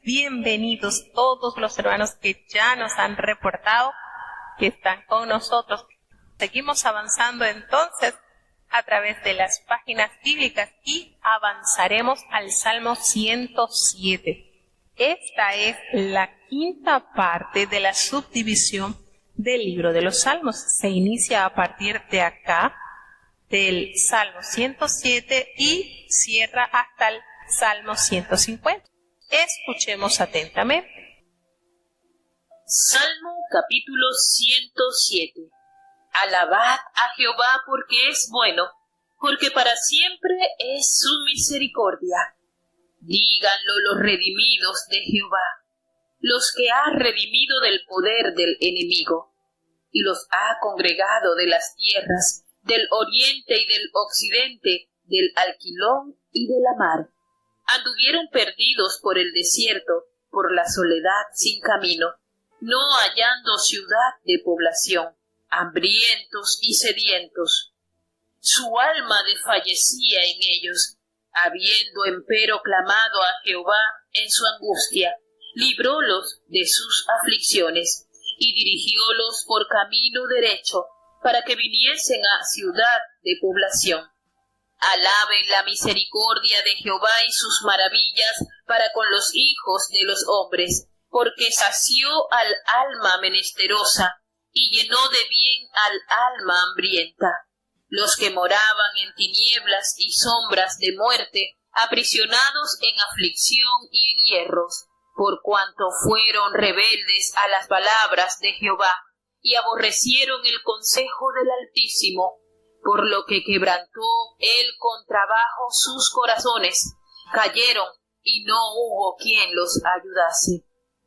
bienvenidos todos los hermanos que ya nos han reportado que están con nosotros. Seguimos avanzando entonces a través de las páginas bíblicas y avanzaremos al Salmo 107. Esta es la quinta parte de la subdivisión del libro de los Salmos. Se inicia a partir de acá, del Salmo 107 y cierra hasta el Salmo 150. Escuchemos atentamente. Salmo capítulo 107. Alabad a Jehová porque es bueno, porque para siempre es su misericordia. Díganlo los redimidos de Jehová, los que ha redimido del poder del enemigo, y los ha congregado de las tierras, del oriente y del occidente, del alquilón y de la mar. Anduvieron perdidos por el desierto, por la soledad sin camino, no hallando ciudad de población, hambrientos y sedientos. Su alma desfallecía en ellos, habiendo empero clamado a Jehová en su angustia, librólos de sus aflicciones, y dirigiólos por camino derecho, para que viniesen a ciudad de población. Alaben la misericordia de Jehová y sus maravillas para con los hijos de los hombres, porque sació al alma menesterosa, y llenó de bien al alma hambrienta. Los que moraban en tinieblas y sombras de muerte, aprisionados en aflicción y en hierros, por cuanto fueron rebeldes a las palabras de Jehová, y aborrecieron el consejo del Altísimo, por lo que quebrantó él con trabajo sus corazones, cayeron y no hubo quien los ayudase.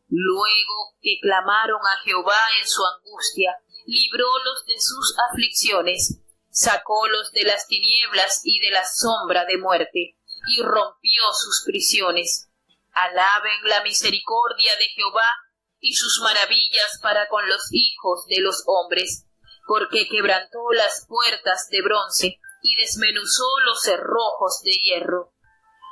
Luego que clamaron a Jehová en su angustia, librólos de sus aflicciones, sacólos de las tinieblas y de la sombra de muerte, y rompió sus prisiones. Alaben la misericordia de Jehová y sus maravillas para con los hijos de los hombres, porque quebrantó las puertas de bronce y desmenuzó los cerrojos de hierro.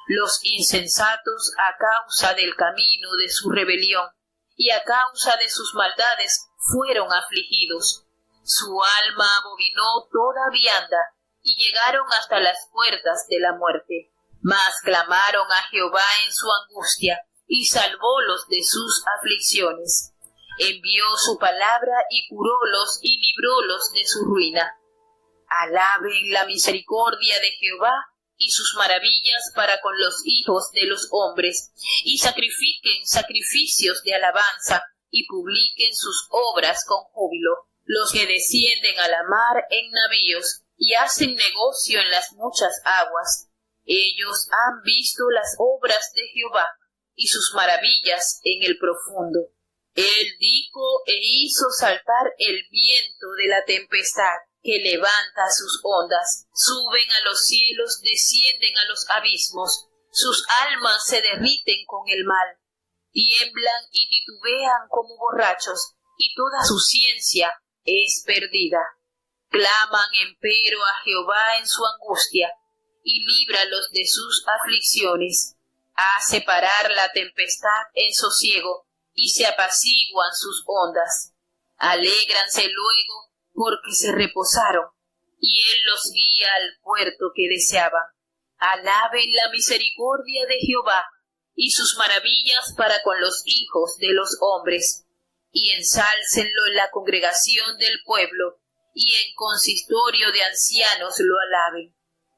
Los insensatos a causa del camino de su rebelión y a causa de sus maldades fueron afligidos. Su alma abominó toda vianda y llegaron hasta las puertas de la muerte. Mas clamaron a Jehová en su angustia y salvólos de sus aflicciones. Envió su palabra y curólos y librólos de su ruina. Alaben la misericordia de Jehová y sus maravillas para con los hijos de los hombres, y sacrifiquen sacrificios de alabanza, y publiquen sus obras con júbilo. Los que descienden a la mar en navíos, y hacen negocio en las muchas aguas, ellos han visto las obras de Jehová, y sus maravillas en el profundo. Él dijo e hizo saltar el viento de la tempestad, que levanta sus ondas, suben a los cielos, descienden a los abismos, sus almas se derriten con el mal, tiemblan y titubean como borrachos, y toda su ciencia es perdida. Claman empero a Jehová en su angustia, y líbralos de sus aflicciones. Hace parar la tempestad en sosiego, y se apaciguan sus ondas. Alégranse luego, porque se reposaron, y él los guía al puerto que deseaban. Alaben la misericordia de Jehová, y sus maravillas para con los hijos de los hombres, y ensálcenlo en la congregación del pueblo, y en consistorio de ancianos lo alaben.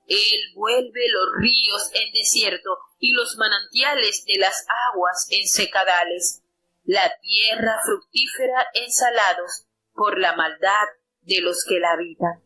Él vuelve los ríos en desierto, y los manantiales de las aguas en secadales, la tierra fructífera en salados, por la maldad de los que la habitan.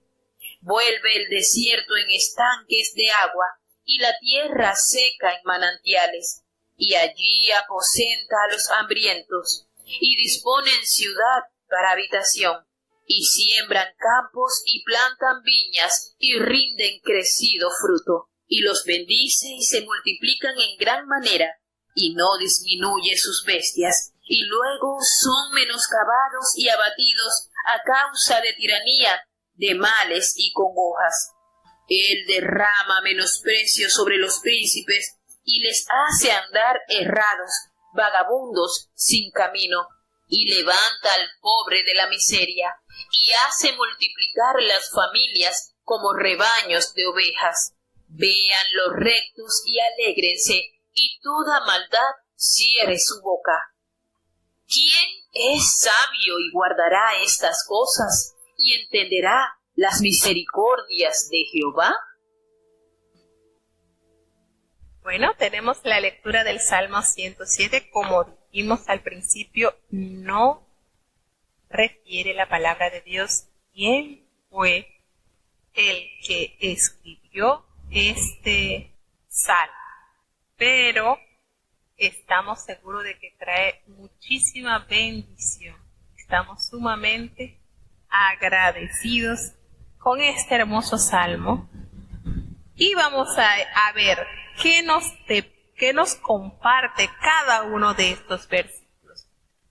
Vuelve el desierto en estanques de agua, y la tierra seca en manantiales, y allí aposenta a los hambrientos, y disponen ciudad para habitación, y siembran campos y plantan viñas, y rinden crecido fruto, y los bendice y se multiplican en gran manera, y no disminuye sus bestias, y luego son menoscabados y abatidos a causa de tiranía, de males y congojas. Él derrama menosprecio sobre los príncipes y les hace andar errados, vagabundos sin camino, y levanta al pobre de la miseria, y hace multiplicar las familias como rebaños de ovejas. Vean los rectos y alégrense, y toda maldad cierre su boca. ¿Quién es sabio y guardará estas cosas, y entenderá las misericordias de Jehová? Bueno, tenemos la lectura del Salmo 107. Como dijimos al principio, no refiere la palabra de Dios quién fue el que escribió este salmo, pero estamos seguros de que trae muchísima bendición. Estamos sumamente agradecidos con este hermoso salmo y vamos a ver qué nos comparte cada uno de estos versículos.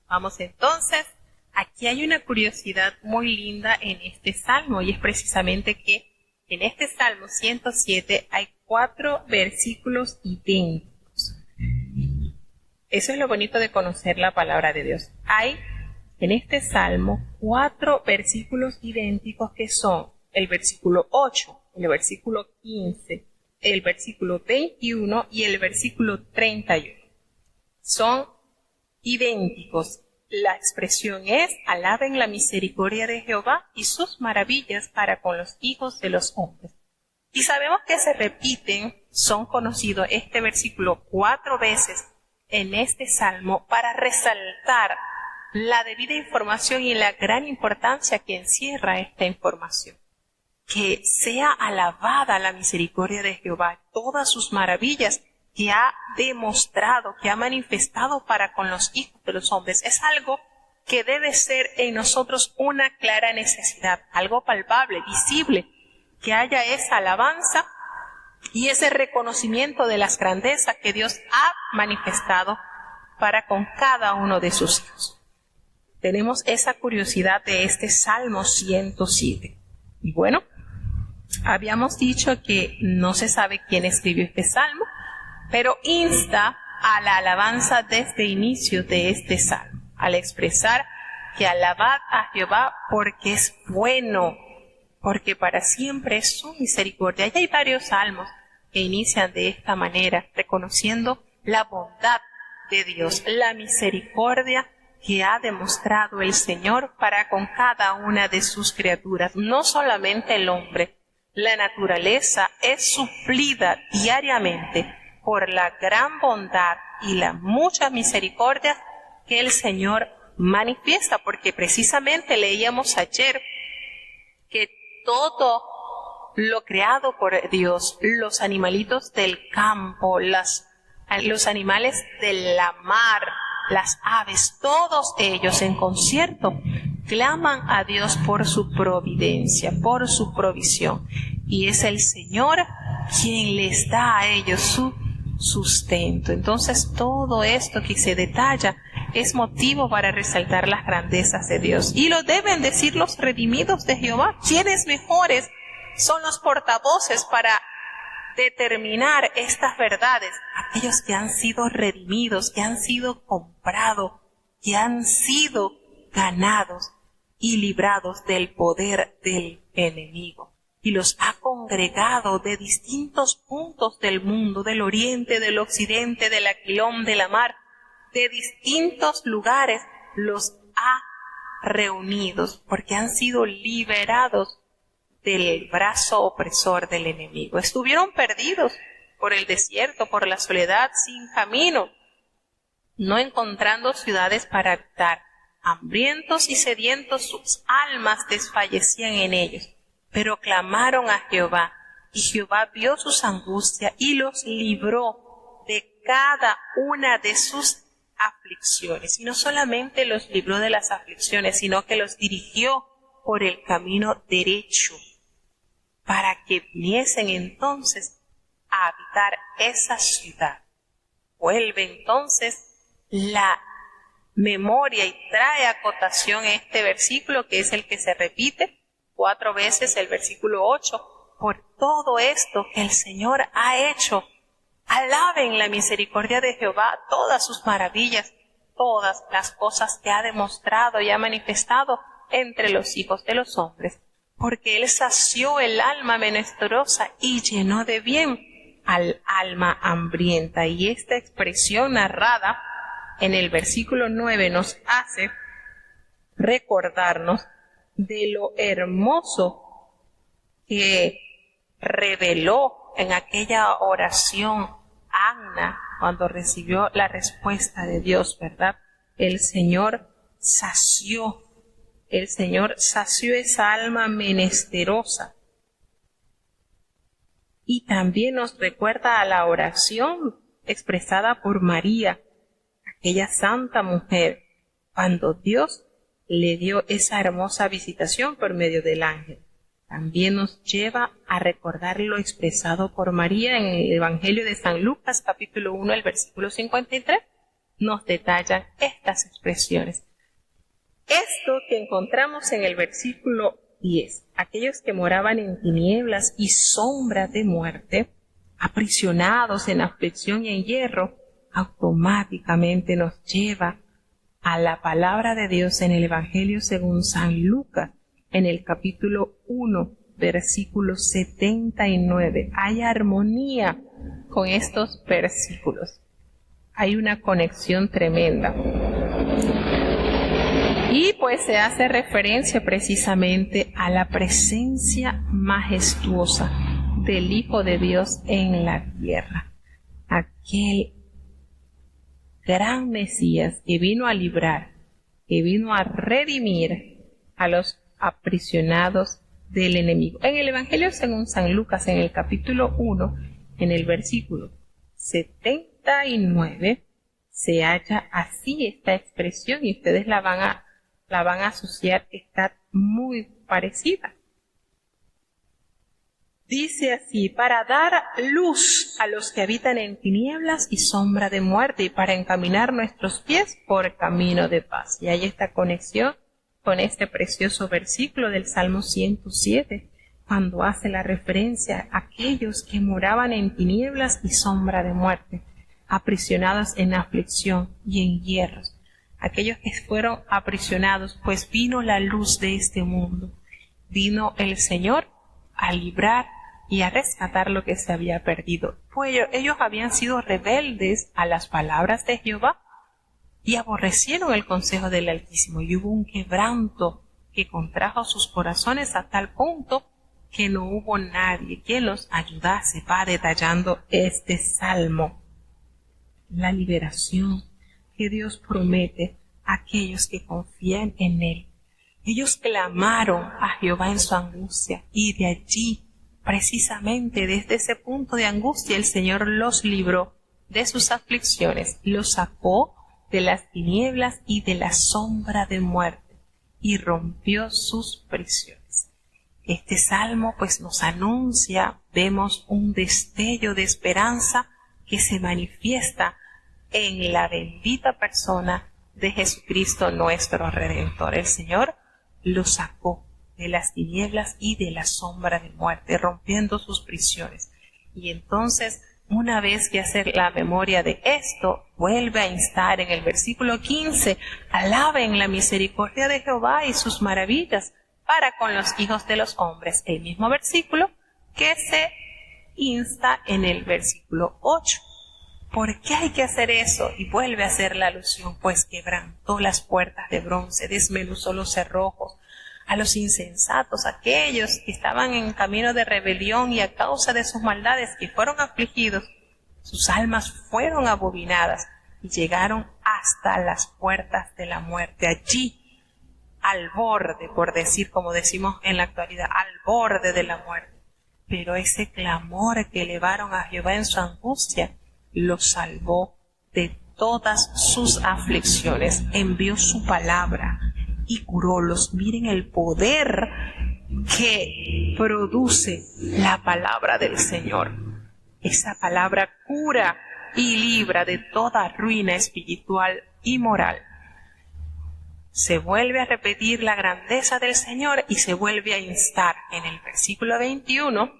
Vamos entonces, aquí hay una curiosidad muy linda en este salmo, y es precisamente que en este Salmo 107 hay 4 versículos idénticos. Eso es lo bonito de conocer la palabra de Dios. Hay en este Salmo 4 versículos idénticos que son el versículo 8, el versículo 15, el versículo 21 y el versículo 31. Son idénticos. La expresión es: alaben la misericordia de Jehová y sus maravillas para con los hijos de los hombres. Y sabemos que se repiten, son conocidos este versículo 4 veces en este salmo para resaltar la debida información y la gran importancia que encierra esta información. Que sea alabada la misericordia de Jehová, todas sus maravillas que ha demostrado, que ha manifestado para con los hijos de los hombres. Es algo que debe ser en nosotros una clara necesidad, algo palpable, visible, que haya esa alabanza y ese reconocimiento de las grandezas que Dios ha manifestado para con cada uno de sus hijos. Tenemos esa curiosidad de este Salmo 107. Y bueno, habíamos dicho que no se sabe quién escribió este salmo, pero insta a la alabanza desde el inicio de este salmo, al expresar que alabad a Jehová porque es bueno, porque para siempre es su misericordia. Y hay varios salmos que inician de esta manera, reconociendo la bondad de Dios, la misericordia que ha demostrado el Señor para con cada una de sus criaturas, no solamente el hombre. La naturaleza es suplida diariamente por la gran bondad y la mucha misericordia que el Señor manifiesta, porque precisamente leíamos ayer que todo lo creado por Dios, los animalitos del campo, los animales de la mar, las aves, todos ellos en concierto claman a Dios por su providencia, por su provisión. Y es el Señor quien les da a ellos su sustento. Entonces todo esto que se detalla es motivo para resaltar las grandezas de Dios. Y lo deben decir los redimidos de Jehová. ¿Quiénes mejores son los portavoces para determinar estas verdades? Aquellos que han sido redimidos, que han sido comprados, que han sido ganados y librados del poder del enemigo. Y los ha congregado de distintos puntos del mundo, del oriente, del occidente, del aquilón, de la mar, de distintos lugares, los ha reunidos porque han sido liberados del brazo opresor del enemigo. Estuvieron perdidos por el desierto, por la soledad, sin camino, no encontrando ciudades para habitar. Hambrientos y sedientos, sus almas desfallecían en ellos. Pero clamaron a Jehová, y Jehová vio sus angustias y los libró de cada una de sus aflicciones. Y no solamente los libró de las aflicciones, sino que los dirigió por el camino derecho, para que viniesen entonces a habitar esa ciudad. Vuelve entonces la memoria y trae a cotación este versículo, que es el que se repite 4 veces, el versículo 8, por todo esto que el Señor ha hecho Alaben la misericordia de Jehová, todas sus maravillas, todas las cosas que ha demostrado y ha manifestado entre los hijos de los hombres, porque Él sació el alma menesterosa y llenó de bien al alma hambrienta. Y esta expresión narrada en el versículo 9 nos hace recordarnos de lo hermoso que reveló en aquella oración Anna cuando recibió la respuesta de Dios, ¿verdad? El Señor sació esa alma menesterosa. Y también nos recuerda a la oración expresada por María, aquella santa mujer, cuando Dios le dio esa hermosa visitación por medio del ángel. También nos lleva a recordar lo expresado por María en el Evangelio de San Lucas, capítulo 1, el versículo 53. Nos detallan estas expresiones. Esto que encontramos en el versículo 10, aquellos que moraban en tinieblas y sombra de muerte, aprisionados en aflicción y en hierro, automáticamente nos lleva a la palabra de Dios en el Evangelio según San Lucas, en el capítulo 1, versículo 79. Hay armonía con estos versículos. Hay una conexión tremenda. Y pues se hace referencia precisamente a la presencia majestuosa del Hijo de Dios en la tierra. Aquel gran Mesías que vino a librar, que vino a redimir a los aprisionados del enemigo. En el Evangelio según San Lucas, en el capítulo 1, en el versículo 79, se halla así esta expresión y ustedes la van a asociar, está muy parecida. Dice así: para dar luz a los que habitan en tinieblas y sombra de muerte, y para encaminar nuestros pies por camino de paz. Y hay esta conexión con este precioso versículo del Salmo 107, cuando hace la referencia a aquellos que moraban en tinieblas y sombra de muerte, aprisionados en aflicción y en hierros. Aquellos que fueron aprisionados, pues vino la luz de este mundo. Vino el Señor a librar y a rescatar lo que se había perdido. Pues ellos habían sido rebeldes a las palabras de Jehová y aborrecieron el consejo del Altísimo, y hubo un quebranto que contrajo sus corazones a tal punto que no hubo nadie quien los ayudase. Va detallando este salmo la liberación que Dios promete a aquellos que confían en Él. Ellos clamaron a Jehová en su angustia, y de allí, precisamente desde ese punto de angustia, el Señor los libró de sus aflicciones, los sacó de las tinieblas y de la sombra de muerte, y rompió sus prisiones. Este salmo pues nos anuncia, vemos un destello de esperanza que se manifiesta en la bendita persona de Jesucristo nuestro Redentor. El Señor lo sacó de las tinieblas y de la sombra de muerte, rompiendo sus prisiones. Y entonces, una vez que hacer la memoria de esto, vuelve a instar en el versículo 15, alaben la misericordia de Jehová y sus maravillas para con los hijos de los hombres. El mismo versículo que se insta en el versículo 8. ¿Por qué hay que hacer eso? Y vuelve a hacer la alusión, pues quebrantó las puertas de bronce, desmenuzó los cerrojos, a los insensatos, aquellos que estaban en camino de rebelión y a causa de sus maldades que fueron afligidos, sus almas fueron abominadas y llegaron hasta las puertas de la muerte. Allí, al borde, por decir como decimos en la actualidad, al borde de la muerte. Pero ese clamor que elevaron a Jehová en su angustia, los salvó de todas sus aflicciones, envió su palabra y curólos. Miren el poder que produce la palabra del Señor. Esa palabra cura y libra de toda ruina espiritual y moral. Se vuelve a repetir la grandeza del Señor y se vuelve a instar en el versículo 21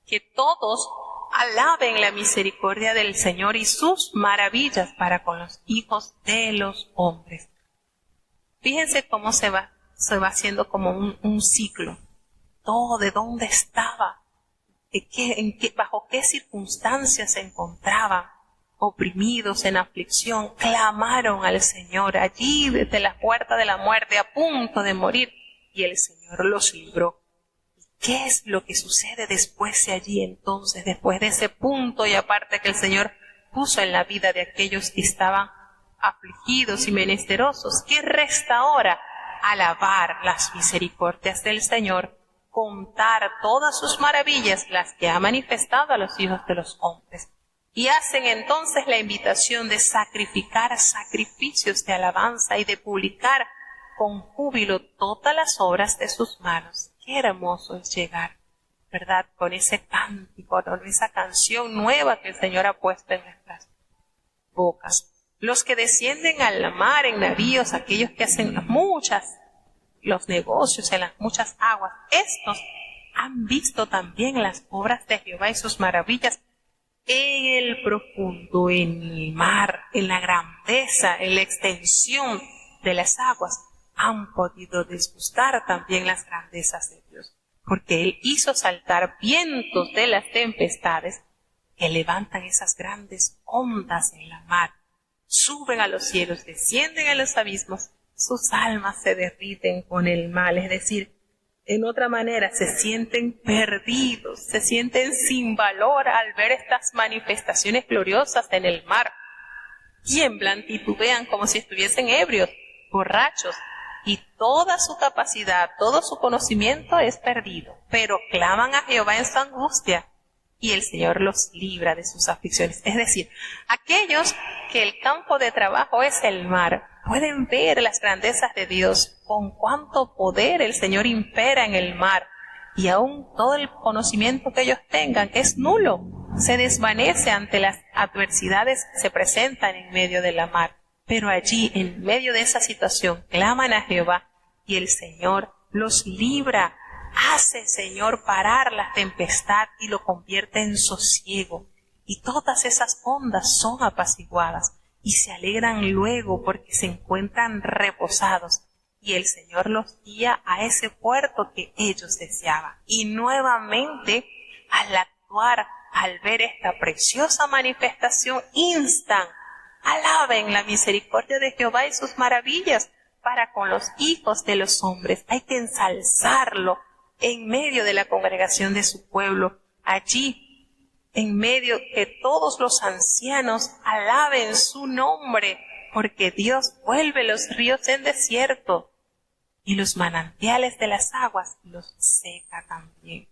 que todos alaben la misericordia del Señor y sus maravillas para con los hijos de los hombres. Fíjense cómo se va haciendo como un ciclo. Todo de dónde estaba, bajo qué circunstancias se encontraban, oprimidos en aflicción, clamaron al Señor allí desde la puerta de la muerte, a punto de morir, y el Señor los libró. ¿Qué es lo que sucede después de allí entonces, después de ese punto y aparte que el Señor puso en la vida de aquellos que estaban afligidos y menesterosos? ¿Qué resta ahora? Alabar las misericordias del Señor, contar todas sus maravillas, las que ha manifestado a los hijos de los hombres. Y hacen entonces la invitación de sacrificar sacrificios de alabanza y de publicar con júbilo todas las obras de sus manos. Qué hermoso es llegar, ¿verdad? Con ese cántico, con esa canción nueva que el Señor ha puesto en nuestras bocas. Los que descienden al mar en navíos, aquellos que hacen los negocios en las muchas aguas, estos han visto también las obras de Jehová y sus maravillas en el profundo, en el mar, en la grandeza, en la extensión de las aguas. Han podido disgustar también las grandezas de Dios, porque Él hizo saltar vientos de las tempestades que levantan esas grandes ondas en la mar, suben a los cielos, descienden a los abismos, sus almas se derriten con el mal, es decir, en otra manera se sienten perdidos, se sienten sin valor al ver estas manifestaciones gloriosas en el mar. Tiemblan, titubean como si estuviesen ebrios, borrachos, y toda su capacidad, todo su conocimiento es perdido, pero claman a Jehová en su angustia y el Señor los libra de sus aflicciones. Es decir, aquellos que el campo de trabajo es el mar, pueden ver las grandezas de Dios, con cuánto poder el Señor impera en el mar, y aún todo el conocimiento que ellos tengan es nulo, se desvanece ante las adversidades que se presentan en medio de la mar. Pero allí, en medio de esa situación, claman a Jehová y el Señor los libra. Hace, Señor, parar la tempestad y lo convierte en sosiego. Y todas esas ondas son apaciguadas y se alegran luego porque se encuentran reposados. Y el Señor los guía a ese puerto que ellos deseaban. Y nuevamente, al actuar, al ver esta preciosa manifestación, instan: alaben la misericordia de Jehová y sus maravillas para con los hijos de los hombres. Hay que ensalzarlo en medio de la congregación de su pueblo. Allí, en medio que todos los ancianos alaben su nombre, porque Dios vuelve los ríos en desierto y los manantiales de las aguas los seca también.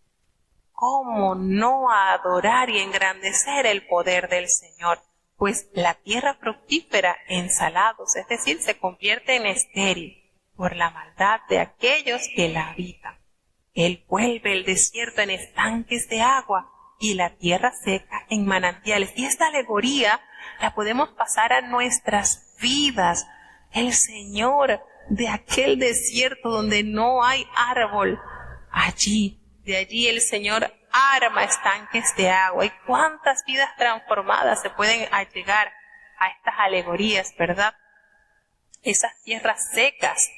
¿Cómo no adorar y engrandecer el poder del Señor? Pues la tierra fructífera en salados, es decir, se convierte en estéril por la maldad de aquellos que la habitan. Él vuelve el desierto en estanques de agua y la tierra seca en manantiales. Y esta alegoría la podemos pasar a nuestras vidas. El Señor de aquel desierto donde no hay árbol, de allí el Señor arma estanques de agua. Y cuántas vidas transformadas se pueden llegar a estas alegorías, ¿verdad? Esas tierras secas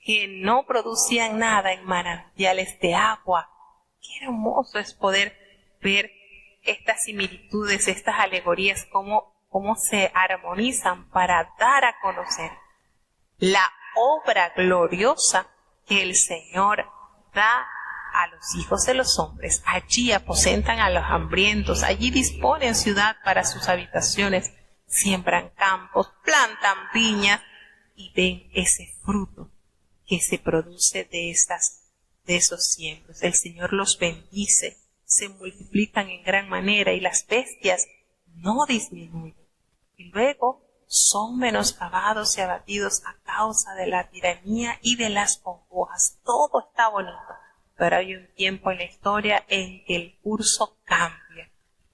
que no producían nada en manantiales de agua. Qué hermoso es poder ver estas similitudes, estas alegorías, cómo se armonizan para dar a conocer la obra gloriosa que el Señor da a los hijos de los hombres. Allí aposentan a los hambrientos, allí disponen ciudad para sus habitaciones, siembran campos, plantan viñas y ven ese fruto que se produce de esos siembros. El Señor los bendice, se multiplican en gran manera y las bestias no disminuyen. Y luego son menoscabados y abatidos a causa de la tiranía y de las congojas. Todo está bonito. Pero hay un tiempo en la historia en que el curso cambia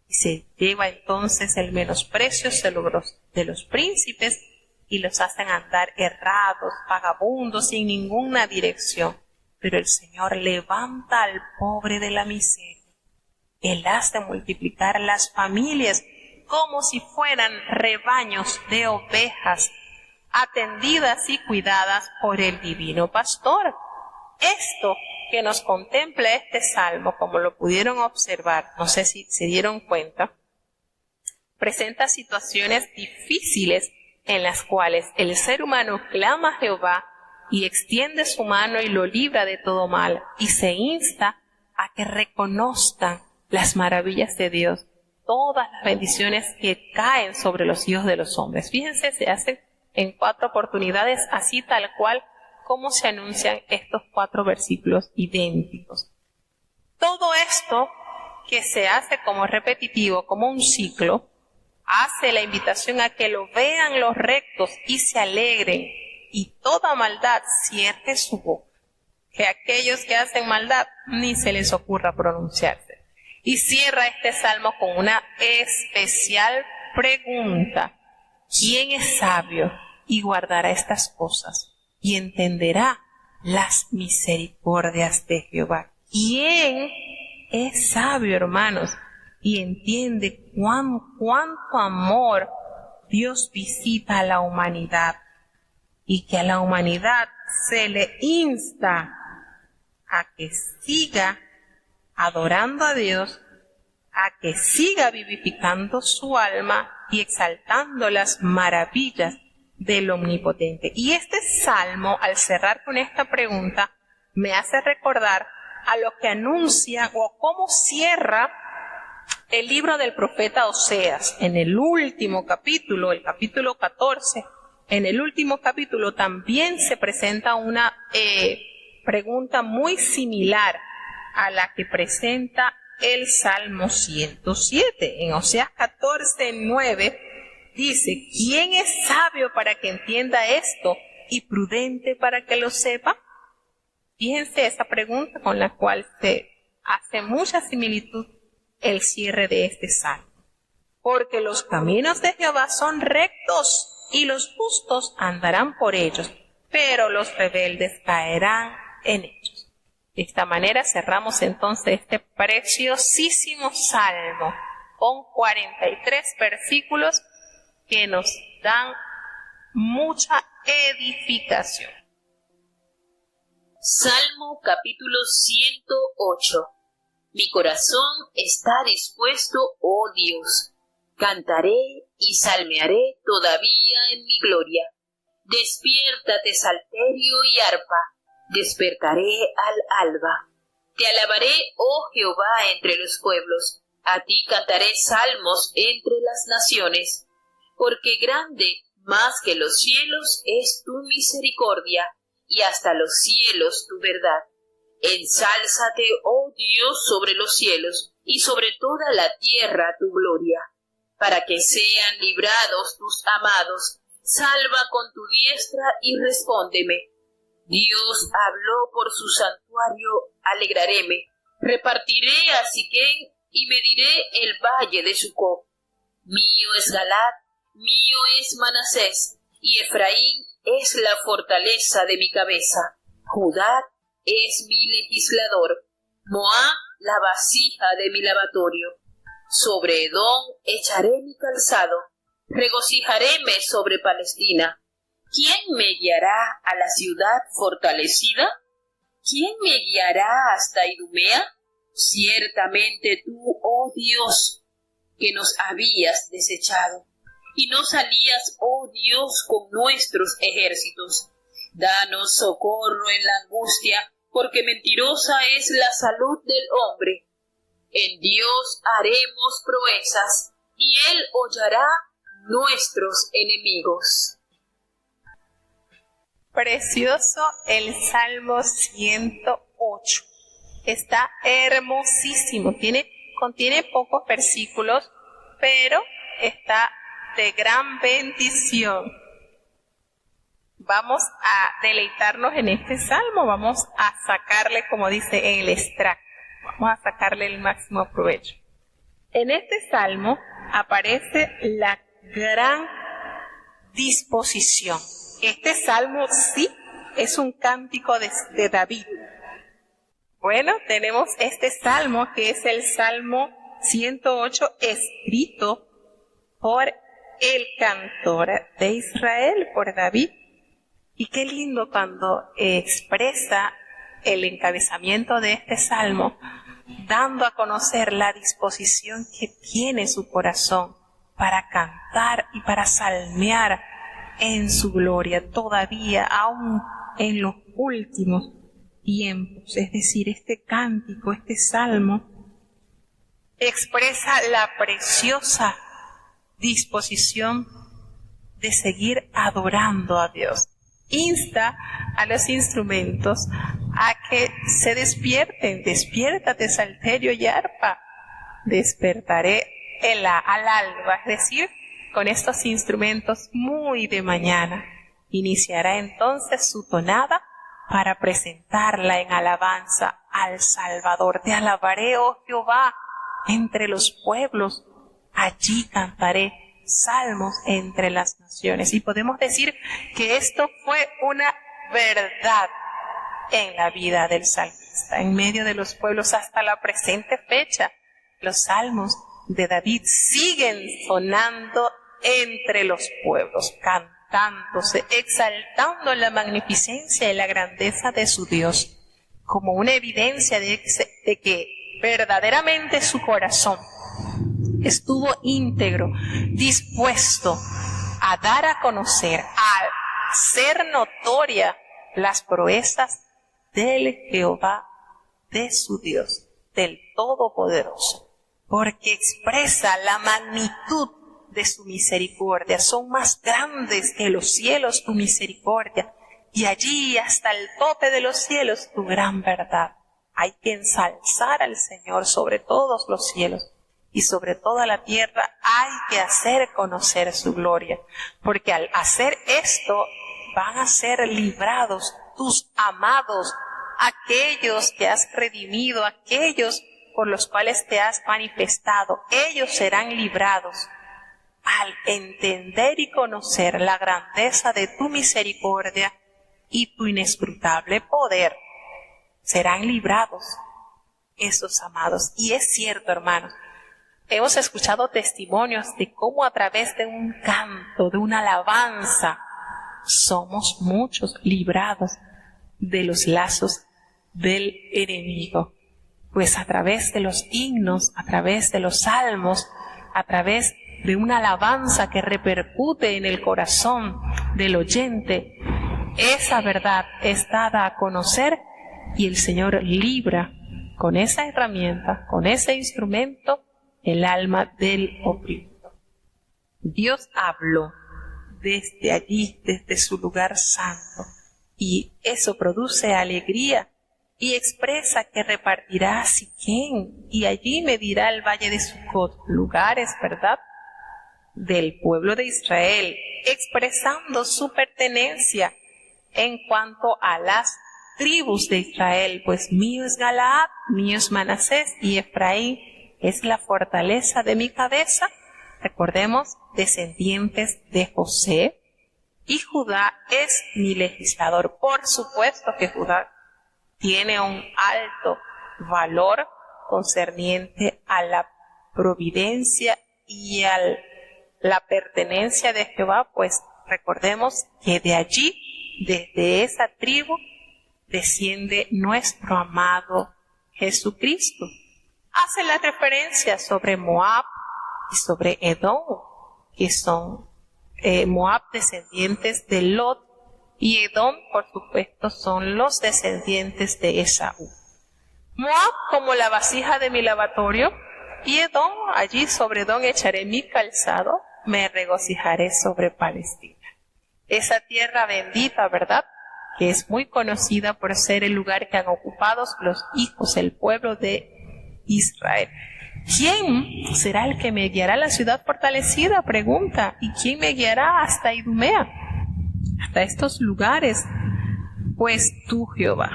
y se lleva entonces el menosprecio de los príncipes y los hacen andar errados, vagabundos, sin ninguna dirección. Pero el Señor levanta al pobre de la miseria Él hace multiplicar las familias como si fueran rebaños de ovejas, atendidas y cuidadas por el divino pastor. Esto que nos contempla este salmo, como lo pudieron observar, no sé si se dieron cuenta, presenta situaciones difíciles en las cuales el ser humano clama a Jehová y extiende su mano y lo libra de todo mal, y se insta a que reconozcan las maravillas de Dios, todas las bendiciones que caen sobre los hijos de los hombres. Fíjense, se hace en 4 oportunidades, así tal cual como se anuncian estos 4 versículos idénticos. Todo esto que se hace como repetitivo, como un ciclo, hace la invitación a que lo vean los rectos y se alegren, y toda maldad cierre su boca, que aquellos que hacen maldad ni se les ocurra pronunciarse. Y cierra este salmo con una especial pregunta: ¿quién es sabio y guardará estas cosas y entenderá las misericordias de Jehová? ¿Quién es sabio, hermanos, y entiende cuánto amor Dios visita a la humanidad, y que a la humanidad se le insta a que siga adorando a Dios, a que siga vivificando su alma y exaltando las maravillas del Omnipotente? Y este salmo, al cerrar con esta pregunta, me hace recordar a lo que anuncia o cómo cierra el libro del profeta Oseas. En el último capítulo, el capítulo 14, en el último capítulo también se presenta una pregunta muy similar a la que presenta el Salmo 107. En Oseas 14:9 dice: ¿quién es sabio para que entienda esto y prudente para que lo sepa? Fíjense esa pregunta con la cual se hace mucha similitud el cierre de este salmo. Porque los caminos de Jehová son rectos, y los justos andarán por ellos, pero los rebeldes caerán en ellos. De esta manera cerramos entonces este preciosísimo salmo con 43 versículos que nos dan mucha edificación. Salmo capítulo 108. Mi corazón está dispuesto, oh Dios. Cantaré y salmearé todavía en mi gloria. Despiértate, salterio y arpa. Despertaré al alba. Te alabaré, oh Jehová, entre los pueblos. A ti cantaré salmos entre las naciones. Porque grande, más que los cielos, es tu misericordia, y hasta los cielos tu verdad. Ensálzate, oh Dios, sobre los cielos, y sobre toda la tierra tu gloria. Para que sean librados tus amados, salva con tu diestra y respóndeme. Dios habló por su santuario, alegraréme. Repartiré a Siquén y mediré el valle de Sucot. Mío es Galaad, mío es Manasés, y Efraín es la fortaleza de mi cabeza. Judá es mi legislador, Moab la vasija de mi lavatorio. Sobre Edom echaré mi calzado, regocijaréme sobre Palestina. ¿Quién me guiará a la ciudad fortalecida? ¿Quién me guiará hasta Idumea? Ciertamente tú, oh Dios, que nos habías desechado, y no salías, oh Dios, con nuestros ejércitos. Danos socorro en la angustia, porque mentirosa es la salud del hombre. En Dios haremos proezas, y Él hollará nuestros enemigos. Precioso el Salmo 108. Está hermosísimo. Contiene pocos versículos, pero está de gran bendición. Vamos a deleitarnos en este salmo, vamos a sacarle, como dice en el extracto, vamos a sacarle el máximo provecho. En este salmo aparece la gran disposición. Este salmo sí es un cántico de David, Bueno, tenemos este salmo que es el Salmo 108, escrito por el cantor de Israel, por David. Y qué lindo cuando expresa el encabezamiento de este salmo, dando a conocer la disposición que tiene su corazón para cantar y para salmear en su gloria, todavía aún en los últimos tiempos. Es decir, este cántico, este salmo, expresa la preciosa disposición de seguir adorando a Dios. Insta a los instrumentos a que se despierten. Despiértate, salterio y arpa. Despertaré al alba, es decir, con estos instrumentos muy de mañana. Iniciará entonces su tonada para presentarla en alabanza al Salvador. Te alabaré, oh Jehová, entre los pueblos. Allí cantaré salmos entre las naciones. Y podemos decir que esto fue una verdad en la vida del salmista, en medio de los pueblos hasta la presente fecha. Los salmos de David siguen sonando entre los pueblos, cantándose, exaltando la magnificencia y la grandeza de su Dios, como una evidencia de que verdaderamente su corazón estuvo íntegro, dispuesto a dar a conocer, a ser notoria las proezas del Jehová, de su Dios, del Todopoderoso, porque expresa la magnitud de su misericordia. Son más grandes que los cielos tu misericordia, y allí hasta el tope de los cielos tu gran verdad. Hay que ensalzar al Señor sobre todos los cielos. Y sobre toda la tierra hay que hacer conocer su gloria, porque al hacer esto van a ser librados tus amados, aquellos que has redimido, aquellos por los cuales te has manifestado. Ellos serán librados al entender y conocer la grandeza de tu misericordia y tu inescrutable poder. Serán librados esos amados. Y es cierto, hermanos, hemos escuchado testimonios de cómo a través de un canto, de una alabanza, somos muchos librados de los lazos del enemigo. Pues a través de los himnos, a través de los salmos, a través de una alabanza que repercute en el corazón del oyente, esa verdad es dada a conocer y el Señor libra con esa herramienta, con ese instrumento, el alma del oprimido. Dios habló desde allí, desde su lugar santo, y eso produce alegría y expresa que repartirá a Siquén, y allí medirá el valle de Sucot, lugares, ¿verdad?, del pueblo de Israel, expresando su pertenencia en cuanto a las tribus de Israel, pues mío es Galaad, mío es Manasés, y Efraín es la fortaleza de mi cabeza. Recordemos, descendientes de José, y Judá es mi legislador. Por supuesto que Judá tiene un alto valor concerniente a la providencia y a la pertenencia de Jehová, pues recordemos que de allí, desde esa tribu, desciende nuestro amado Jesucristo. Hace la referencia sobre Moab y sobre Edom, que son Moab descendientes de Lot, y Edom, por supuesto, son los descendientes de Esaú. Moab como la vasija de mi lavatorio, y Edom, allí sobre Edom echaré mi calzado, me regocijaré sobre Palestina. Esa tierra bendita, ¿verdad?, que es muy conocida por ser el lugar que han ocupado los hijos, el pueblo de Israel. ¿Quién será el que me guiará a la ciudad fortalecida? Pregunta. ¿Y quién me guiará hasta Idumea? Hasta estos lugares. Pues tú, Jehová,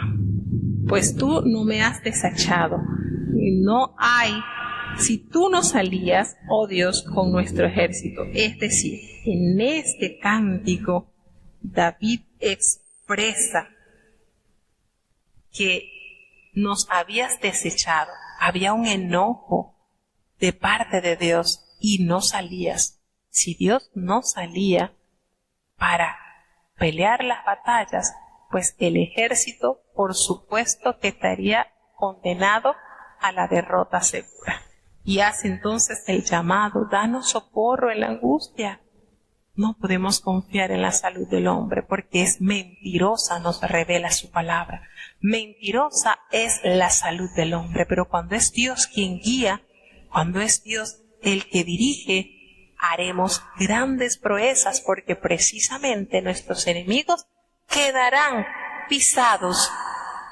pues tú no me has desechado. No hay, si tú no salías, oh Dios, con nuestro ejército. Es decir, en este cántico, David expresa que nos habías desechado. Había un enojo de parte de Dios y no salías. Si Dios no salía para pelear las batallas, pues el ejército, por supuesto, que estaría condenado a la derrota segura. Y hace entonces el llamado: danos socorro en la angustia. No podemos confiar en la salud del hombre porque es mentirosa, nos revela su palabra. Mentirosa es la salud del hombre, pero cuando es Dios quien guía, cuando es Dios el que dirige, haremos grandes proezas porque precisamente nuestros enemigos quedarán pisados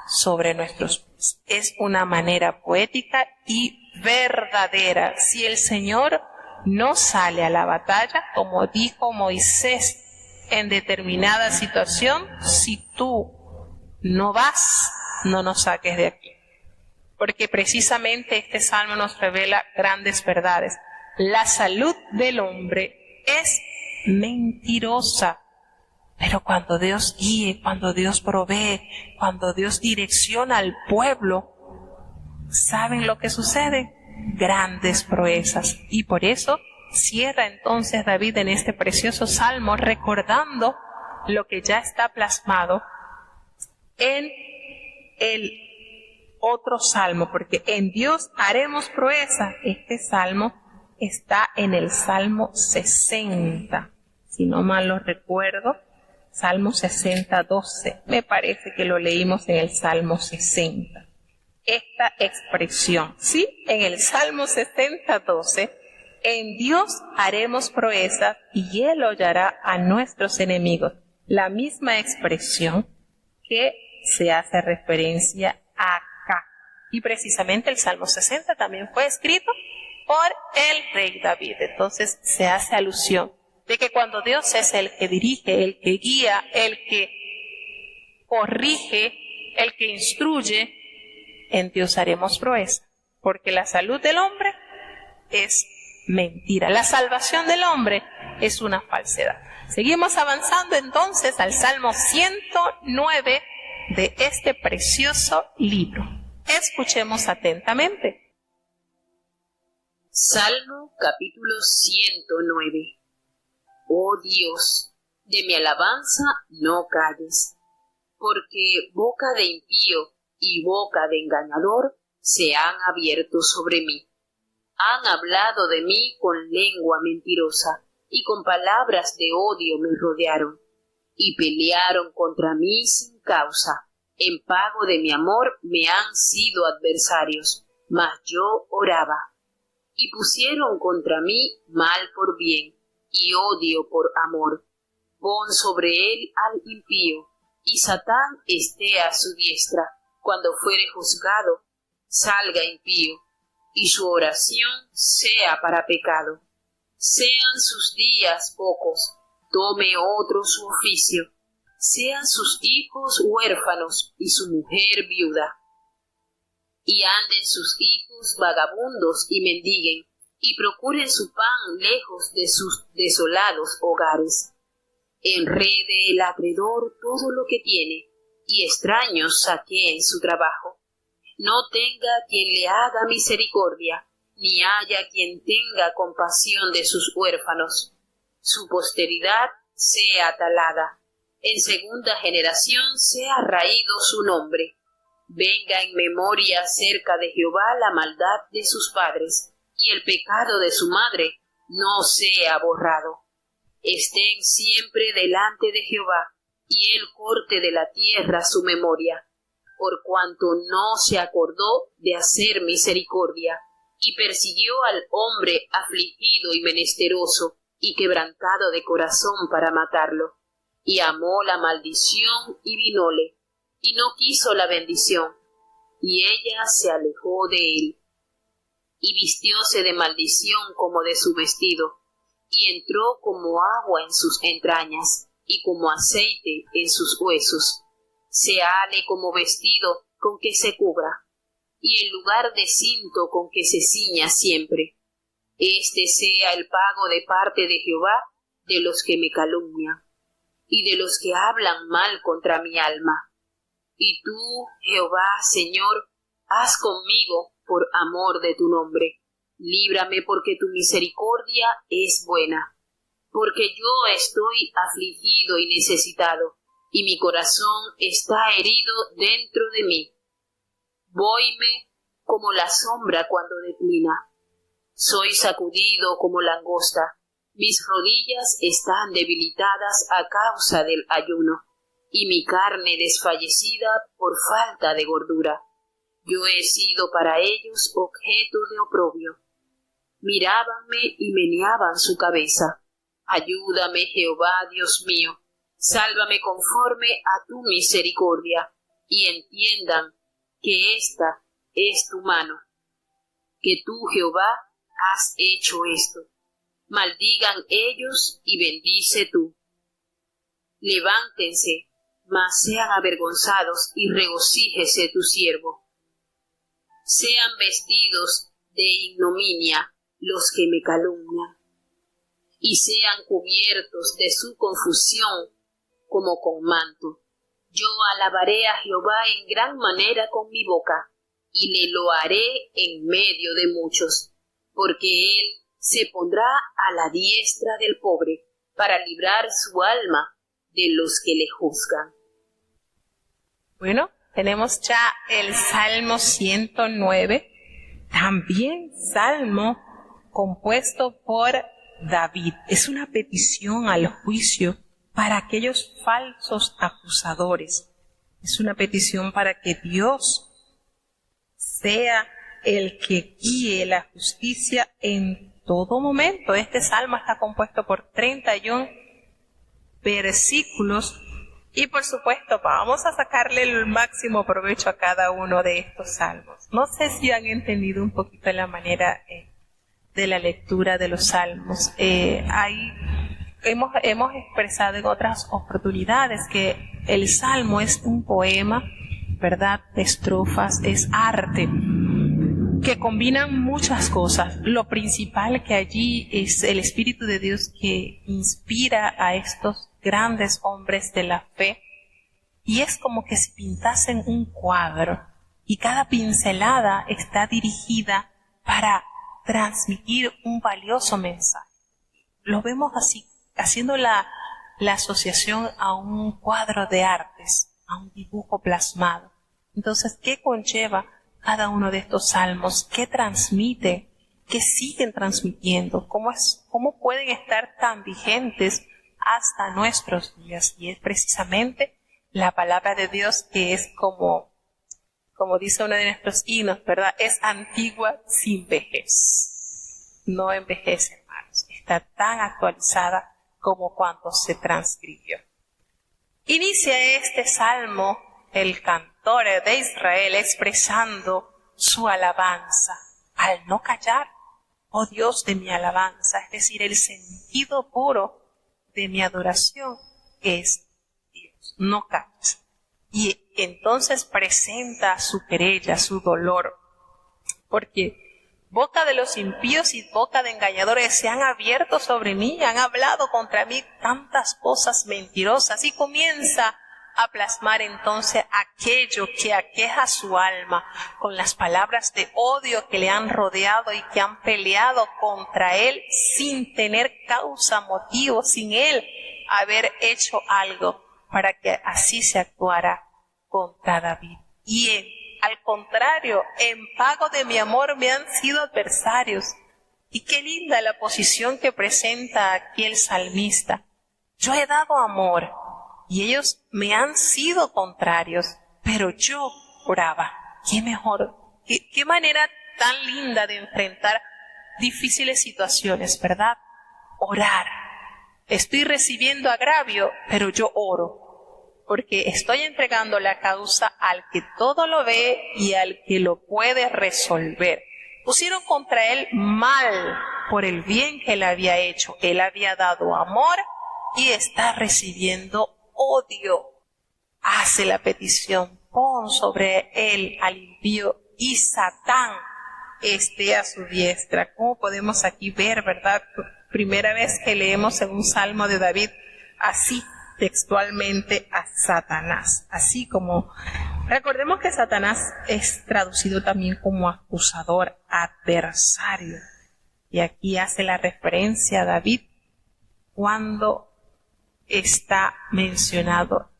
sobre nuestros pies. Es una manera poética y verdadera. Si el Señor no sale a la batalla, como dijo Moisés en determinada situación: si tú no vas, no nos saques de aquí. Porque precisamente este salmo nos revela grandes verdades. La salud del hombre es mentirosa. Pero cuando Dios guíe, cuando Dios provee, cuando Dios direcciona al pueblo, ¿saben lo que sucede? Grandes proezas. Y por eso cierra entonces David en este precioso salmo recordando lo que ya está plasmado en el otro salmo, porque en Dios haremos proeza. Este salmo está en el Salmo 60, si no mal lo recuerdo, Salmo 60, 12, me parece que lo leímos en el Salmo 60. Esta expresión, ¿sí? En el Salmo 60, 12, en Dios haremos proezas y Él hollará a nuestros enemigos. La misma expresión que se hace referencia acá. Y precisamente el Salmo 60 también fue escrito por el rey David. Entonces se hace alusión de que cuando Dios es el que dirige, el que guía, el que corrige, el que instruye, en Dios haremos proeza, porque la salud del hombre es mentira, la salvación del hombre es una falsedad. Seguimos avanzando entonces al Salmo 109 de este precioso libro. Escuchemos atentamente. Salmo capítulo 109. Oh Dios, de mi alabanza no calles, porque boca de impío y boca de engañador se han abierto sobre mí. Han hablado de mí con lengua mentirosa, y con palabras de odio me rodearon, y pelearon contra mí sin causa. En pago de mi amor me han sido adversarios, mas yo oraba. Y pusieron contra mí mal por bien, y odio por amor. Pon sobre él al impío, y Satán esté a su diestra. Cuando fuere juzgado, salga impío, y su oración sea para pecado. Sean sus días pocos, tome otro su oficio. Sean sus hijos huérfanos y su mujer viuda. Y anden sus hijos vagabundos y mendiguen, y procuren su pan lejos de sus desolados hogares. Enrede el acreedor todo lo que tiene, y extraños saqueen su trabajo. No tenga quien le haga misericordia, ni haya quien tenga compasión de sus huérfanos. Su posteridad sea talada, en segunda generación sea raído su nombre. Venga en memoria cerca de Jehová la maldad de sus padres, y el pecado de su madre no sea borrado. Estén siempre delante de Jehová, y él corte de la tierra su memoria, por cuanto no se acordó de hacer misericordia, y persiguió al hombre afligido y menesteroso, y quebrantado de corazón para matarlo, y amó la maldición y vinóle, y no quiso la bendición, y ella se alejó de él, y vistióse de maldición como de su vestido, y entró como agua en sus entrañas, y como aceite en sus huesos. Seale como vestido con que se cubra, y en lugar de cinto con que se ciña siempre. Este sea el pago de parte de Jehová de los que me calumnian, y de los que hablan mal contra mi alma. Y tú, Jehová, Señor, haz conmigo por amor de tu nombre. Líbrame porque tu misericordia es buena. Porque yo estoy afligido y necesitado, y mi corazón está herido dentro de mí. Voyme como la sombra cuando declina. Soy sacudido como langosta. Mis rodillas están debilitadas a causa del ayuno, y mi carne desfallecida por falta de gordura. Yo he sido para ellos objeto de oprobio. Mirábanme y meneaban su cabeza. Ayúdame, Jehová, Dios mío. Sálvame conforme a tu misericordia, y entiendan que esta es tu mano, que tú, Jehová, has hecho esto. Maldigan ellos y bendice tú. Levántense, mas sean avergonzados y regocíjese tu siervo. Sean vestidos de ignominia los que me calumnian, y sean cubiertos de su confusión como con manto. Yo alabaré a Jehová en gran manera con mi boca, y le loaré en medio de muchos, porque él se pondrá a la diestra del pobre, para librar su alma de los que le juzgan. Bueno, tenemos ya el Salmo 109, también salmo compuesto por David. Es una petición al juicio para aquellos falsos acusadores. Es una petición para que Dios sea el que guíe la justicia en todo momento. Este salmo está compuesto por 31 versículos y por supuesto vamos a sacarle el máximo provecho a cada uno de estos salmos. No sé si han entendido un poquito la manera de la lectura de los salmos. Hemos expresado en otras oportunidades que el salmo es un poema, ¿verdad?, de estrofas, es arte, que combinan muchas cosas. Lo principal que allí es el Espíritu de Dios que inspira a estos grandes hombres de la fe, y es como que si pintasen un cuadro, y cada pincelada está dirigida para transmitir un valioso mensaje. Lo vemos así, haciendo la asociación a un cuadro de artes, a un dibujo plasmado. Entonces, ¿qué conlleva cada uno de estos salmos? ¿Qué transmite? ¿Qué siguen transmitiendo? ¿Cómo pueden estar tan vigentes hasta nuestros días? Y es precisamente la palabra de Dios que es como dice uno de nuestros himnos, ¿verdad? Es antigua sin vejez. No envejece, hermanos. Está tan actualizada como cuando se transcribió. Inicia este salmo el cantor de Israel expresando su alabanza al no callar, oh Dios de mi alabanza, es decir, el sentido puro de mi adoración es Dios, no calles. Y entonces presenta su querella, su dolor, porque boca de los impíos y boca de engañadores se han abierto sobre mí, han hablado contra mí tantas cosas mentirosas, y comienza a plasmar entonces aquello que aqueja su alma con las palabras de odio que le han rodeado y que han peleado contra él sin tener causa, motivo, sin él haber hecho algo para que así se actuara contra David. Y al contrario, en pago de mi amor me han sido adversarios. Y qué linda la posición que presenta aquí el salmista. Yo he dado amor y ellos me han sido contrarios, pero yo oraba. Qué mejor, qué manera tan linda de enfrentar difíciles situaciones, ¿verdad? Orar. Estoy recibiendo agravio, pero yo oro, porque estoy entregando la causa al que todo lo ve y al que lo puede resolver. Pusieron contra él mal por el bien que él había hecho. Él había dado amor y está recibiendo odio. Hace la petición, pon sobre él al impío y Satán esté a su diestra. Como podemos aquí ver, ¿verdad? Primera vez que leemos en un salmo de David así textualmente a Satanás, así como Recordemos que Satanás es traducido también como acusador, adversario. Y aquí hace la referencia a David cuando está mencionado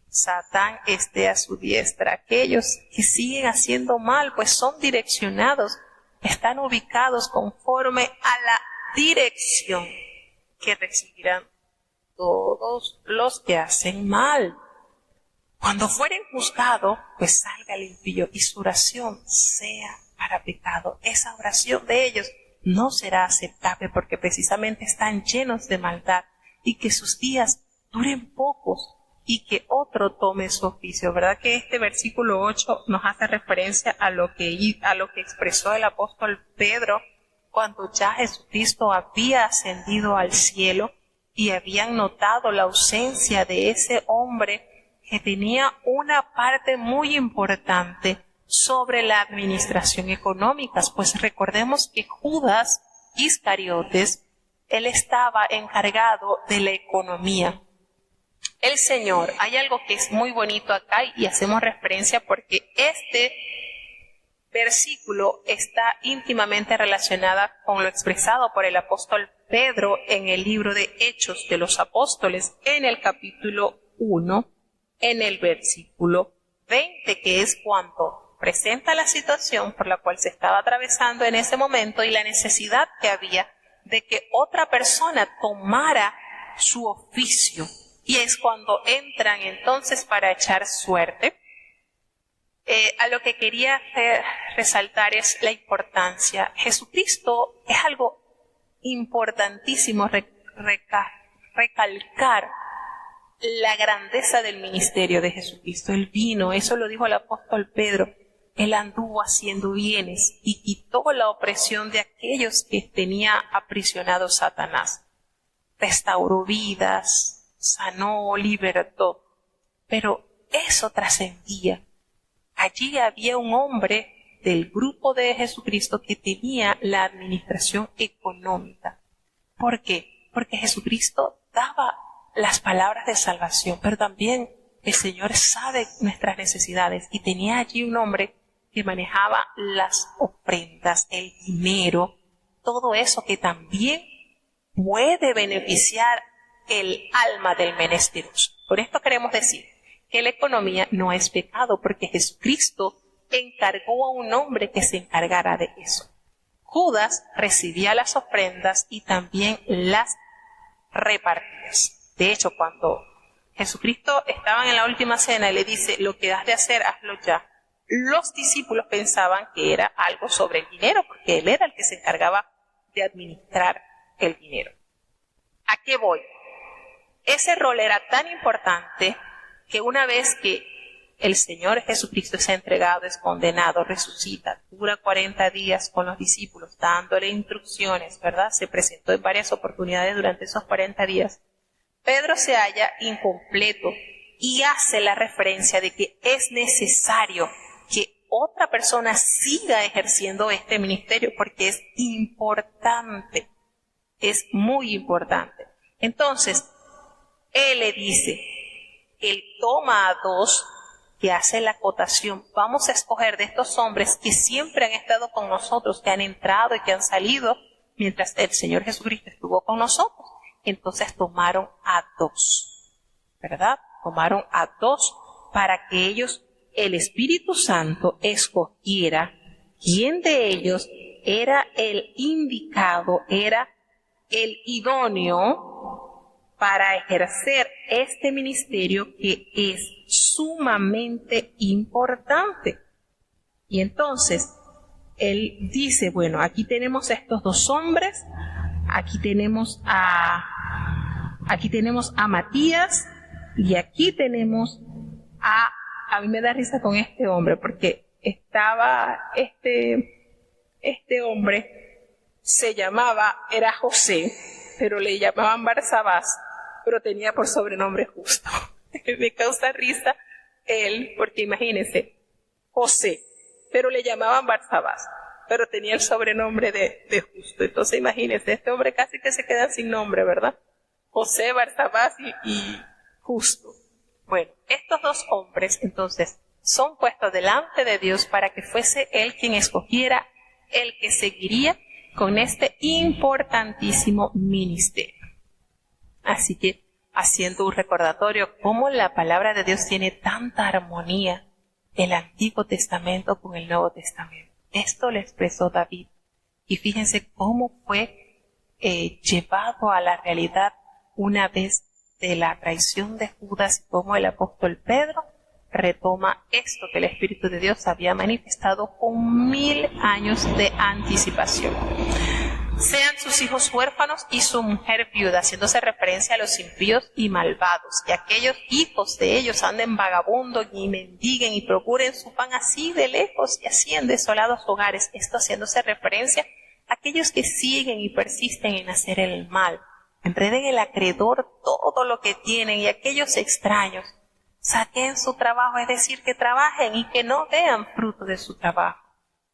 Satán esté a su diestra. Aquellos que siguen haciendo mal, pues son direccionados, están ubicados conforme a la dirección que recibirán todos los que hacen mal. Cuando fueren juzgados, pues salga el impío y su oración sea para pecado. Esa oración de ellos no será aceptable porque precisamente están llenos de maldad y que sus días duren pocos y que otro tome su oficio. ¿Verdad que este versículo 8 nos hace referencia a lo que expresó el apóstol Pedro cuando ya Jesucristo había ascendido al cielo y habían notado la ausencia de ese hombre que tenía una parte muy importante sobre la administración económica? Pues recordemos que Judas Iscariotes, él estaba encargado de la economía. El Señor, hay algo que es muy bonito acá y hacemos referencia porque este versículo está íntimamente relacionado con lo expresado por el apóstol Pedro en el libro de Hechos de los Apóstoles, en el capítulo 1, en el versículo 20, que es cuando presenta la situación por la cual se estaba atravesando en ese momento y la necesidad que había de que otra persona tomara su oficio. Y es cuando entran entonces para echar suerte. A lo que quería resaltar es la importancia. Jesucristo es algo importantísimo recalcar la grandeza del ministerio de Jesucristo. Él vino, eso lo dijo el apóstol Pedro, él anduvo haciendo bienes y quitó la opresión de aquellos que tenía aprisionado Satanás. Restauró vidas, sanó, libertó. Pero eso trascendía. Allí había un hombre del grupo de Jesucristo que tenía la administración económica. ¿Por qué? Porque Jesucristo daba las palabras de salvación, pero también el Señor sabe nuestras necesidades y tenía allí un hombre que manejaba las ofrendas, el dinero, todo eso que también puede beneficiar el alma del menesteroso. Por esto queremos decir que la economía no es pecado, porque Jesucristo encargó a un hombre que se encargara de eso. Judas recibía las ofrendas y también las repartía. De hecho, cuando Jesucristo estaba en la última cena y le dice, lo que has de hacer, hazlo ya, los discípulos pensaban que era algo sobre el dinero, porque él era el que se encargaba de administrar el dinero. ¿A qué voy? Ese rol era tan importante que una vez que el Señor Jesucristo es entregado, es condenado, resucita, dura 40 días con los discípulos, dándole instrucciones, ¿verdad? Se presentó en varias oportunidades durante esos 40 días. Pedro se halla incompleto y hace la referencia de que es necesario que otra persona siga ejerciendo este ministerio porque es importante, es muy importante. Entonces, él le dice, él toma a dos, que hace la acotación, vamos a escoger de estos hombres que siempre han estado con nosotros, que han entrado y que han salido mientras el Señor Jesucristo estuvo con nosotros. Entonces tomaron a dos, ¿verdad? Tomaron a dos para que ellos, el Espíritu Santo, escogiera quién de ellos era el indicado, era el idóneo para ejercer este ministerio que es sumamente importante. Y entonces, él dice, bueno, aquí tenemos a estos dos hombres, aquí tenemos a Matías y aquí tenemos a mí me da risa con este hombre porque estaba este hombre era José, pero le llamaban Barsabás, pero tenía por sobrenombre Justo. Me causa risa él, porque imagínense, José, pero le llamaban Barsabás, pero tenía el sobrenombre de Justo. Entonces imagínense, este hombre casi que se queda sin nombre, ¿verdad? José, Barsabás y Justo. Bueno, estos dos hombres entonces son puestos delante de Dios para que fuese Él quien escogiera el que seguiría con este importantísimo ministerio. Así que, haciendo un recordatorio, cómo la palabra de Dios tiene tanta armonía, el Antiguo Testamento con el Nuevo Testamento. Esto lo expresó David. Y fíjense cómo fue llevado a la realidad una vez de la traición de Judas, y cómo el apóstol Pedro retoma esto que el Espíritu de Dios había manifestado con 1000 años de anticipación. Sean sus hijos huérfanos y su mujer viuda, haciéndose referencia a los impíos y malvados, y aquellos hijos de ellos anden vagabundos y mendiguen y procuren su pan así de lejos y así en desolados hogares. Esto haciéndose referencia a aquellos que siguen y persisten en hacer el mal, enreden el acreedor todo lo que tienen, y aquellos extraños saquen su trabajo, es decir, que trabajen y que no vean fruto de su trabajo.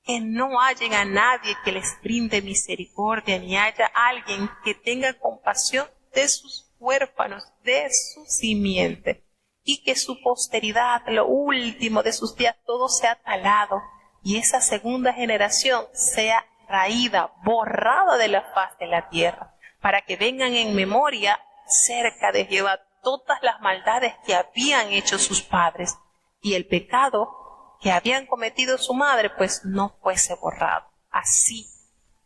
Que no hallen a nadie que les brinde misericordia, ni haya alguien que tenga compasión de sus huérfanos, de su simiente, y que su posteridad, lo último de sus días, todo sea talado, y esa segunda generación sea raída, borrada de la faz de la tierra, para que vengan en memoria cerca de Jehová todas las maldades que habían hecho sus padres, y el pecado que habían cometido su madre, pues no fuese borrado. Así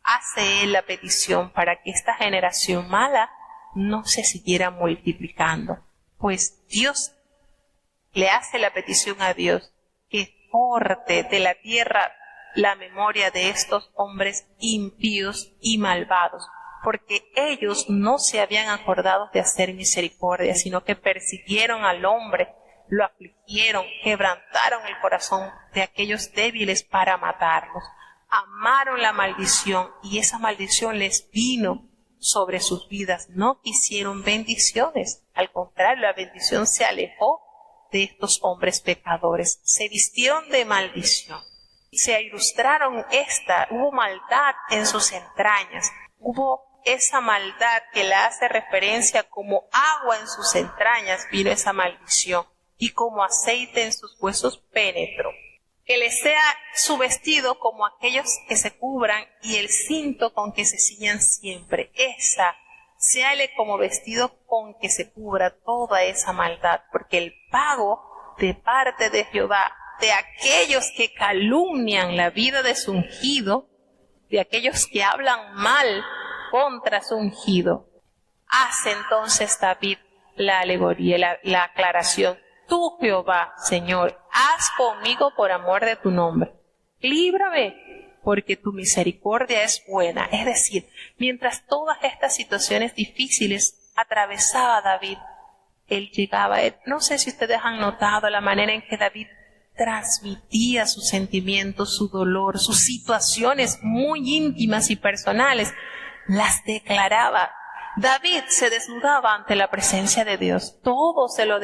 hace él la petición para que esta generación mala no se siguiera multiplicando. Pues Dios le hace la petición a Dios que corte de la tierra la memoria de estos hombres impíos y malvados, porque ellos no se habían acordado de hacer misericordia, sino que persiguieron al hombre, lo afligieron, quebrantaron el corazón de aquellos débiles para matarlos. Amaron la maldición y esa maldición les vino sobre sus vidas. No quisieron bendiciones. Al contrario, la bendición se alejó de estos hombres pecadores. Se vistieron de maldición. Se ilustraron hubo maldad en sus entrañas. Hubo esa maldad que la hace referencia como agua en sus entrañas, vino esa maldición. Y como aceite en sus huesos penetró. Que les sea su vestido como aquellos que se cubran, y el cinto con que se ciñan siempre. Séale como vestido con que se cubra toda esa maldad, porque el pago de parte de Jehová, de aquellos que calumnian la vida de su ungido, de aquellos que hablan mal contra su ungido, hace entonces David la alegoría, la aclaración. Tú, Jehová, Señor, haz conmigo por amor de tu nombre. Líbrame, porque tu misericordia es buena. Es decir, mientras todas estas situaciones difíciles atravesaba David, él llegaba. No sé si ustedes han notado la manera en que David transmitía sus sentimientos, su dolor, sus situaciones muy íntimas y personales. Las declaraba. David se desnudaba ante la presencia de Dios, todo se lo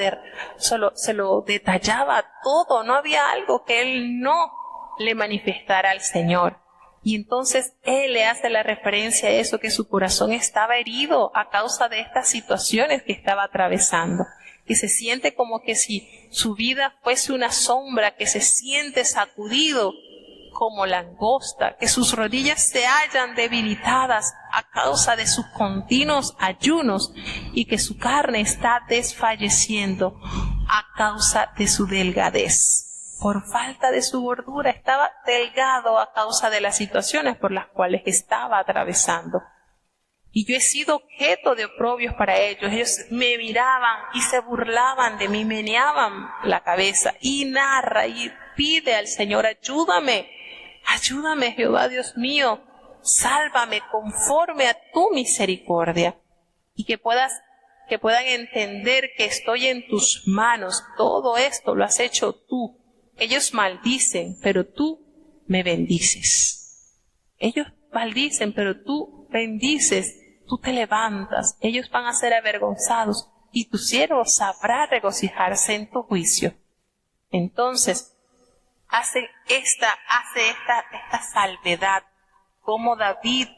detallaba, todo, no había algo que él no le manifestara al Señor. Y entonces él le hace la referencia a eso, que su corazón estaba herido a causa de estas situaciones que estaba atravesando, que se siente como que si su vida fuese una sombra, que se siente sacudido como langosta, que sus rodillas se hallan debilitadas a causa de sus continuos ayunos y que su carne está desfalleciendo a causa de su delgadez. Por falta de su gordura estaba delgado a causa de las situaciones por las cuales estaba atravesando. Y yo he sido objeto de oprobios para ellos. Ellos me miraban y se burlaban de mí, meneaban la cabeza, y narra y pide al Señor: ayúdame, ayúdame, Jehová Dios mío, sálvame conforme a tu misericordia, y que puedan entender que estoy en tus manos. Todo esto lo has hecho tú. Ellos maldicen, pero tú me bendices. Ellos maldicen, pero tú bendices. Tú te levantas. Ellos van a ser avergonzados y tu siervo sabrá regocijarse en tu juicio. Entonces, hace esta salvedad, como David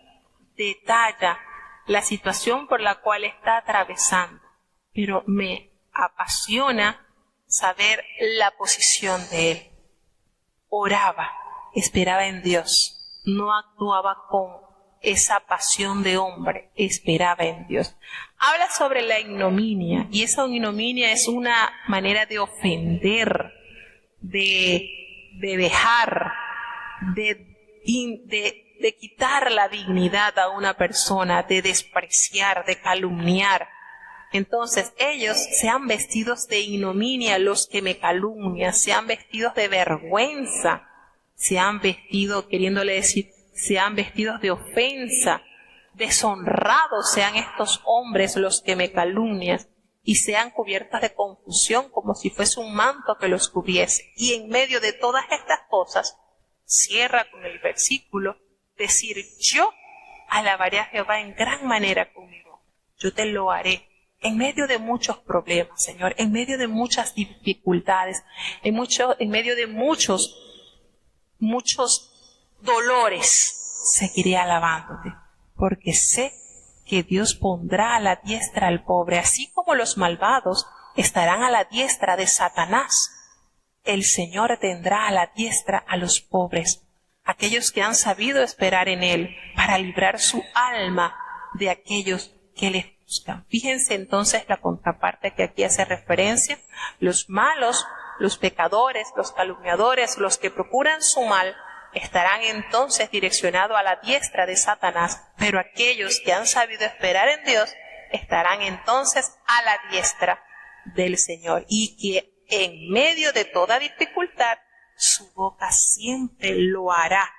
detalla la situación por la cual está atravesando. Pero me apasiona saber la posición de él. Oraba, esperaba en Dios, no actuaba con esa pasión de hombre, esperaba en Dios. Habla sobre la ignominia, y esa ignominia es una manera de ofender, de dejar, de quitar la dignidad a una persona, de despreciar, de calumniar. Entonces ellos sean vestidos de ignominia los que me calumnian, sean vestidos de vergüenza, sean vestidos, queriéndole decir, sean vestidos de ofensa, deshonrados sean estos hombres los que me calumnian, y sean cubiertas de confusión como si fuese un manto que los cubriese. Y en medio de todas estas cosas, cierra con el versículo, decir, yo alabaré a Jehová en gran manera conmigo, yo te lo haré. En medio de muchos problemas, Señor, en medio de muchas dificultades, en medio de muchos dolores, seguiré alabándote, porque sé que Dios pondrá a la diestra al pobre, así como los malvados estarán a la diestra de Satanás. El Señor tendrá a la diestra a los pobres, aquellos que han sabido esperar en Él, para librar su alma de aquellos que le buscan. Fíjense entonces la contraparte que aquí hace referencia: los malos, los pecadores, los calumniadores, los que procuran su mal, estarán entonces direccionados a la diestra de Satanás, pero aquellos que han sabido esperar en Dios estarán entonces a la diestra del Señor, y que en medio de toda dificultad su boca siempre lo hará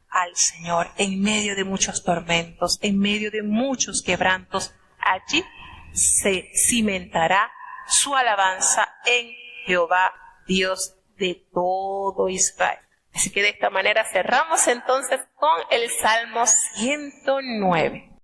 al Señor, en medio de muchos tormentos, en medio de muchos quebrantos. Allí se cimentará su alabanza en Jehová, Dios de todo Israel. Así que de esta manera cerramos entonces con el Salmo 109.